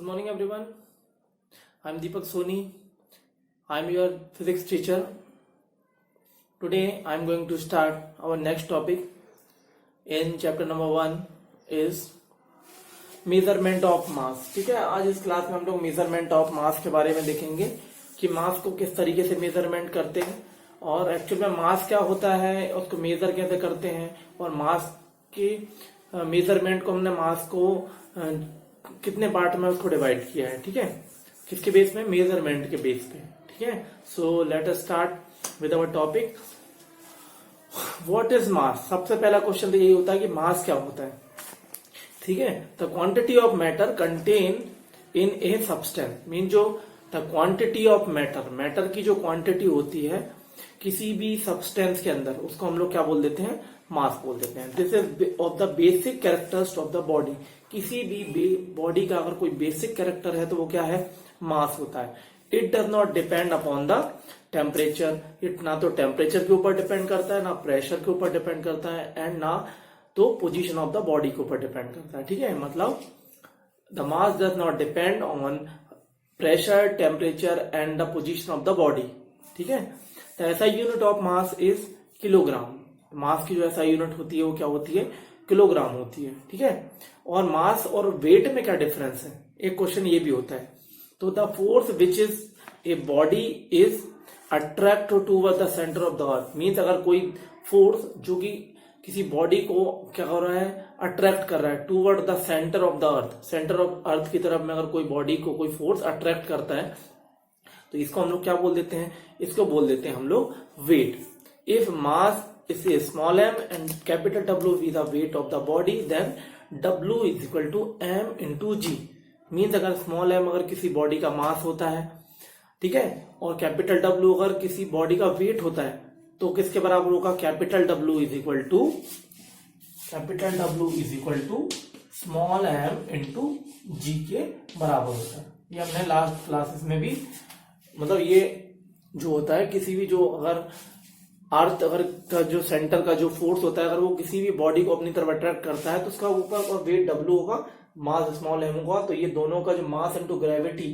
Good morning everyone. I am Deepak Soni. I am your physics teacher. Today I am going to start our next topic in chapter number 1 is measurement of mass. ठीक है, आज इस class में हम लोग measurement of mass के बारे में देखेंगे कि मास को किस तरीके से मेजरमेंट करते हैं और एक्चुअल में मास क्या होता है, उसको मेजर कैसे करते हैं और मास की मेजरमेंट को हमने मास को कितने पार्ट में उसको डिवाइड किया है. ठीक है, किसके बेस में? मेजरमेंट के बेस पे. ठीक है, so let us start with our topic. What is mass? सबसे पहला क्वेश्चन तो यही होता है कि मास क्या होता है. ठीक है, the quantity of matter contain in a substance. Mean जो the quantity of matter, matter की जो क्वांटिटी होती है किसी भी सब्सटेंस के अंदर, उसको हम लोग क्या बोल देते हैं? मास बोल देते हैं. This is of the basic characteristics of the body. किसी भी बॉडी का अगर कोई बेसिक कैरेक्टर है तो वो क्या है? मास होता है. It does not depend upon the temperature. It ना तो टेम्परेचर के ऊपर डिपेंड करता है, ना प्रेशर के ऊपर डिपेंड करता है, एंड ना तो पोजीशन ऑफ द बॉडी के ऊपर डिपेंड करता है. ठीक है, मतलब the mass does not depend on pressure, temperature and the position of the body. ठीक है, तो ऐसा unit of mass is kilogram. Mass की जो ऐसा यूनिट होती है वो क्या होती है? किलोग्राम होती है. ठीक है, और मास और वेट में क्या डिफरेंस है? एक क्वेश्चन ये भी होता है. तो the force which is a body is attract toward the centre of the earth. Means अगर कोई फोर्स जो कि किसी बॉडी को क्या कर रहा है? अट्रैक्ट कर रहा है toward the centre of the earth. Centre of earth की तरफ में अगर कोई बॉडी को कोई फोर्स अट्रैक्ट करता है तो इसको हम लोग क्या बोल देते हैं? इसको बोल देते हैं हम लोग weight. If mass is a small m and capital W is the weight of the body, then W is equal to m into g. Means अगर स्मॉल m अगर किसी बॉडी का मास होता है, ठीक है, और कैपिटल W अगर किसी बॉडी का वेट होता है तो किसके बराबर होगा? Capital W is equal to small m into g के बराबर होता है. ये हमने लास्ट क्लासेस में भी, मतलब ये जो होता है किसी भी जो अगर अर्थ अगर का जो सेंटर का जो फोर्स होता है अगर वो किसी भी बॉडी को अपनी तरफ अट्रैक्ट करता है तो उसका ऊपर और वेट W होगा, मास स्मॉल m होगा. तो ये दोनों का जो मास इनटू ग्रेविटी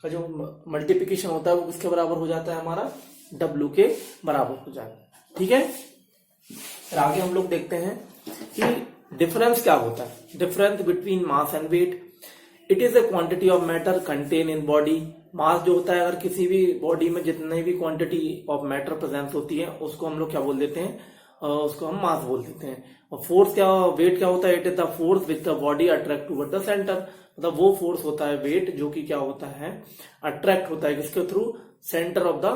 का जो मल्टीप्लिकेशन होता है वो किसके बराबर हो जाता है? हमारा W के बराबर हो जाता है. ठीक है, फिर आगे हम लोग देखते हैं कि डिफरेंस क्या होता है. Difference between mass and weight. It is a quantity of matter contain in body. Mass जो होता है अगर किसी भी बॉडी में जितनी भी क्वांटिटी ऑफ मैटर प्रेजेंस होती है उसको हम लोग क्या बोल देते हैं? उसको हम मास बोल देते हैं. और फोर्स क्या, वेट क्या होता है? It is the force which the body attract toward the centre. मतलब वो फोर्स होता है वेट जो कि क्या होता है? अट्रैक्ट होता है किसके through? Centre of the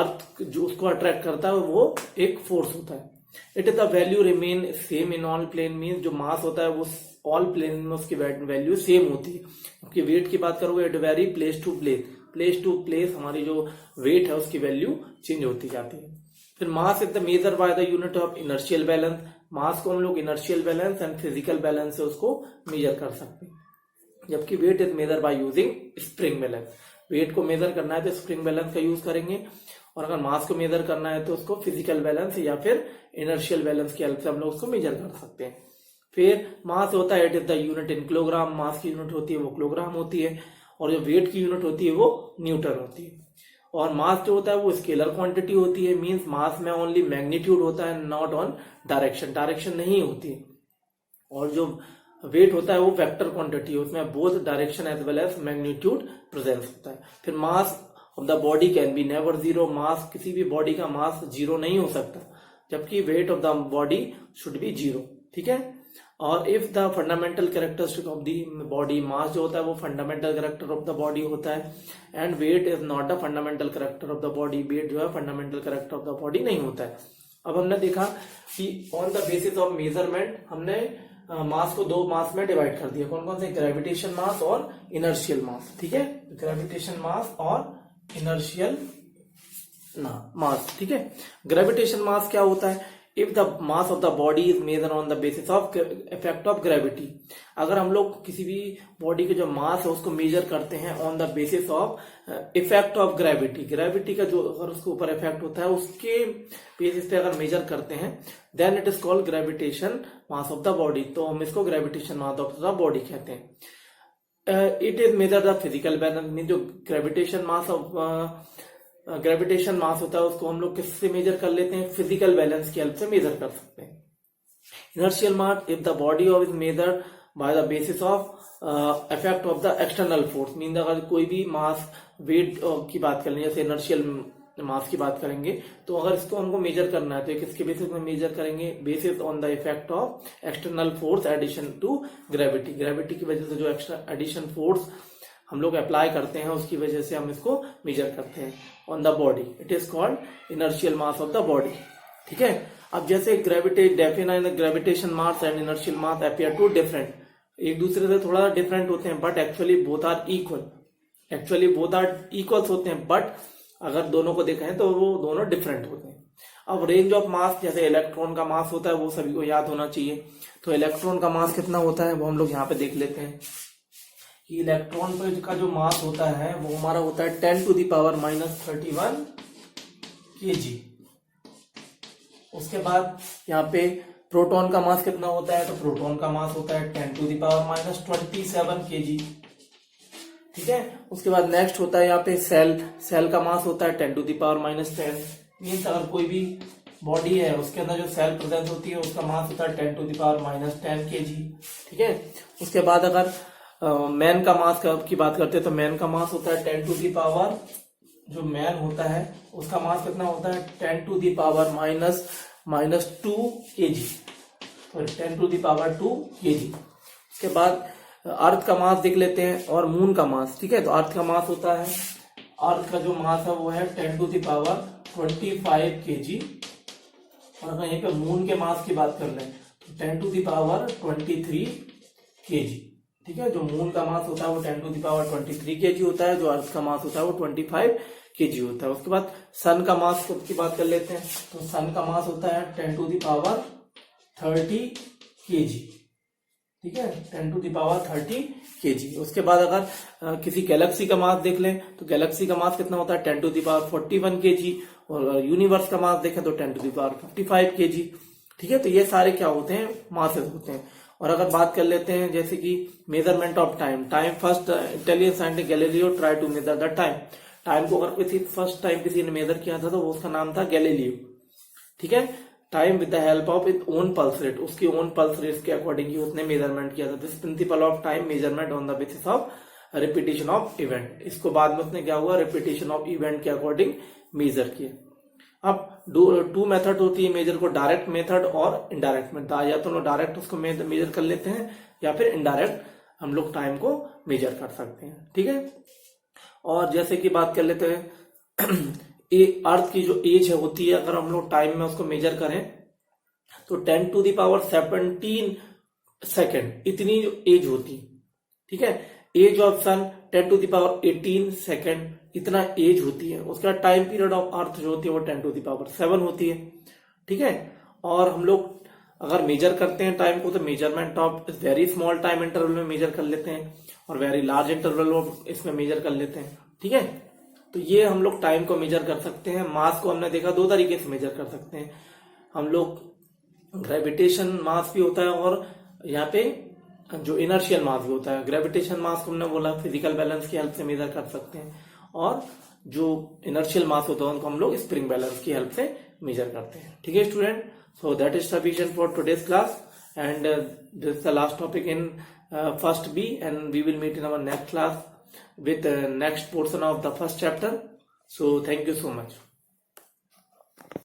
earth जो उसको अट्रैक्ट करता है वो एक फोर्स होता है. It is the value remain same in all plane. Mean जो मास होता है वो ऑल प्लेन में उसकी वैल्यू सेम होती है. आपकी वेट की बात करोगे it very place to place हमारी जो वेट है उसकी वैल्यू चेंज होती जाती है. फिर mass is the measure by the unit of inertial balance. Mass को हम लोग inertial balance and physical balance से उसको मेजर कर सकते हैं. जबकि weight is measure by using spring balance. Weight को मेजर करना है तो स्प्रिंग बैलेंस का यूज करेंगे, और अगर मास को मेजर करना है तो उसको फिजिकल बैलेंस या फिर इनर्शियल बैलेंस की हेल्प से हम लोग उसको मेजर कर सकते हैं. फिर मास होता है it is the unit in kilogram. Mass की यूनिट होती है वो किलोग्राम होती है, और जो वेट की यूनिट होती है वो न्यूटन होती है. और मास जो होता है वो स्केलर क्वांटिटी होती है. मींस मास में ओनली मैग्नीट्यूड होता है, नॉट ऑन डायरेक्शन नहीं होती है. और जो वेट होता है वो वेक्टर क्वांटिटी है, उसमें both direction as well as magnitude presence होता है. फिर mass of the body can be never zero. मास किसी भी बॉडी का मास जीरो नहीं हो सकता, जबकि weight of the body should be zero. ठीक है, और if the fundamental characteristic of the body, mass जो होता है वो fundamental character of the body होता है, and weight is not the fundamental character of the body. Weight जो है fundamental character of the body नहीं होता है. अब हमने देखा कि on the basis of measurement हमने मास को दो मास में डिवाइड कर दिया. कौन कौन से? ग्रेविटेशन मास और इनर्शियल मास. ठीक है, ग्रेविटेशन मास और इनर्शियल मास. ठीक है, ग्रेविटेशन मास क्या होता है? If the mass of the body is major on the basis of effect of gravity. अगर हम लोग किसी भी बॉडी के जो मास है उसको मेजर करते हैं on the basis of effect of gravity, gravity का जो अगर उसके ऊपर इफेक्ट होता है उसके बेसिस पे अगर मेजर करते हैं, then it is called gravitation mass of the body. तो हम इसको gravitation mass of the body कहते हैं. It is measure the physical balance, mean जो ग्रेविटेशन मास होता है उसको हम लोग किससे मेजर कर लेते हैं, फिजिकल बैलेंस की हेल्प से मेजर कर सकते हैं। Inertial mass if the body of is measure by the basis of effect of the external force, mean अगर कोई भी मास वेट की बात कर लें, जैसे इनर्शियल मास की बात करेंगे, तो अगर इसको हमको मेजर करना है तो किसके बेसिस में मेजर करेंगे, basis on the effect of external force addition to gravity, gravity की वजह से जो एक्स्ट्रा एडिशन फोर्स हम लोग अप्लाई करते हैं उसकी वजह से हम इसको मेजर करते हैं on the body, it is called inertial mass of the body. ठीक है, अब जैसे gravitation mass and inertial mass appear to different, एक दूसरे से थोड़ा डिफरेंट होते हैं, but actually both are equal, होते हैं, बट अगर दोनों को देखें तो वो दोनों डिफरेंट होते हैं। अब रेंज ऑफ मास, जैसे इलेक्ट्रॉन का मास होता है वो सभी को याद होना चाहिए, तो इलेक्ट्रॉन का मास कितना होता है वो हम लोग यहाँ पे देख लेते हैं कि इलेक्ट्रॉन का जो मास होता है वो हमारा होता है 10⁻31 kg। उसके बाद यहाँ पे प्रोटॉन का मास कितना होता है, तो प्रोटॉन का मास होता है 10⁻27 kg। ठीक है, उसके बाद नेक्स्ट होता है यहाँ पे सेल का मास होता है 10⁻10। मीन्स अगर कोई भी बॉडी है उसके अंदर जो सेल प्रेजेंस होती है उसका मास होता है 10⁻10 kg। ठीक है, उसके बाद अगर मैन का मास की बात करते हैं तो मैन का मास होता है 10⁻, जो मैन होता है उसका मास कितना होता है 10⁻⁻2 kg, तो 10⁻2 kg। उसके बाद अर्थ का मास देख लेते हैं और मून का मास। ठीक है, तो अर्थ का मास होता है, अर्थ का जो मास है वो है 10⁻25 kg, और अगर यहीं पे मून के मास की बात कर लें तो 10⁻23 kg। ठीक है, जो मून का मास होता है वो 10⁻23 kg होता है, जो अर्थ का मास होता है वो 25 kg होता है। उसके बाद सन का मास की बात कर लेते हैं, तो सन का मास होता है 10⁻30 kg। ठीक है, 10⁻30 kg। उसके बाद अगर किसी गैलेक्सी का मास देख लें तो गैलेक्सी का मास कितना होता है 10⁻41 kg, और यूनिवर्स का मास देखें तो 10⁻55 kg। ठीक है, तो ये सारे क्या होते हैं, मासेस होते हैं। और अगर बात कर लेते हैं जैसे कि measurement of time, first Italian scientist Galileo try to measure the time को अगर फर्स्ट टाइम किसी ने मेजर किया था तो वो उसका नाम था गैलीलियो। ठीक है, time with the help of it own pulse rate, उसकी ओन पल्स रेट के अकॉर्डिंग ही उसने मेजरमेंट किया था। This principle of time measurement on the basis of repetition of event, इसको बाद में उसने क्या हुआ, रिपीटेशन ऑफ इवेंट के अकॉर्डिंग मेजर किया। अब टू मेथड होती है मेजर को, डायरेक्ट मेथड और इनडायरेक्ट मेथड। या तो हम लोग डायरेक्ट उसको मेजर कर लेते हैं या फिर इनडायरेक्ट हम लोग टाइम को मेजर कर सकते हैं। ठीक है, और जैसे कि बात कर लेते हैं अर्थ की जो एज होती है, अगर हम लोग टाइम में उसको मेजर करें तो 10⁻17 सेकेंड इतनी जो एज होती है। ठीक है, एज ऑफ सन 10⁻18 सेकेंड इतना एज होती है। उसका टाइम पीरियड ऑफ अर्थ जो होती है वो 10⁻7 होती है। ठीक है, और हम लोग अगर मेजर करते हैं टाइम को तो measurement of very small time interval में मेजर कर लेते हैं और वेरी लार्ज इंटरवल में इसमें मेजर कर लेते हैं। ठीक है, तो ये हम लोग टाइम को मेजर कर सकते हैं। मास को हमने देखा दो तरीके से मेजर कर सकते हैं, हम लोग ग्रेविटेशन मास भी होता है और यहाँ पे जो इनर्शियल मास भी होता है। ग्रेविटेशन मास को हमने बोला फिजिकल बैलेंस की हेल्प से मेजर कर सकते हैं, और जो इनर्शियल मास होता है उनको हम लोग स्प्रिंग बैलेंस की हेल्प से मेजर करते हैं। ठीक है student, so that is sufficient for today's class, and this is the last topic in first B, and we will meet in our next class with next portion of the first chapter. So thank you so much.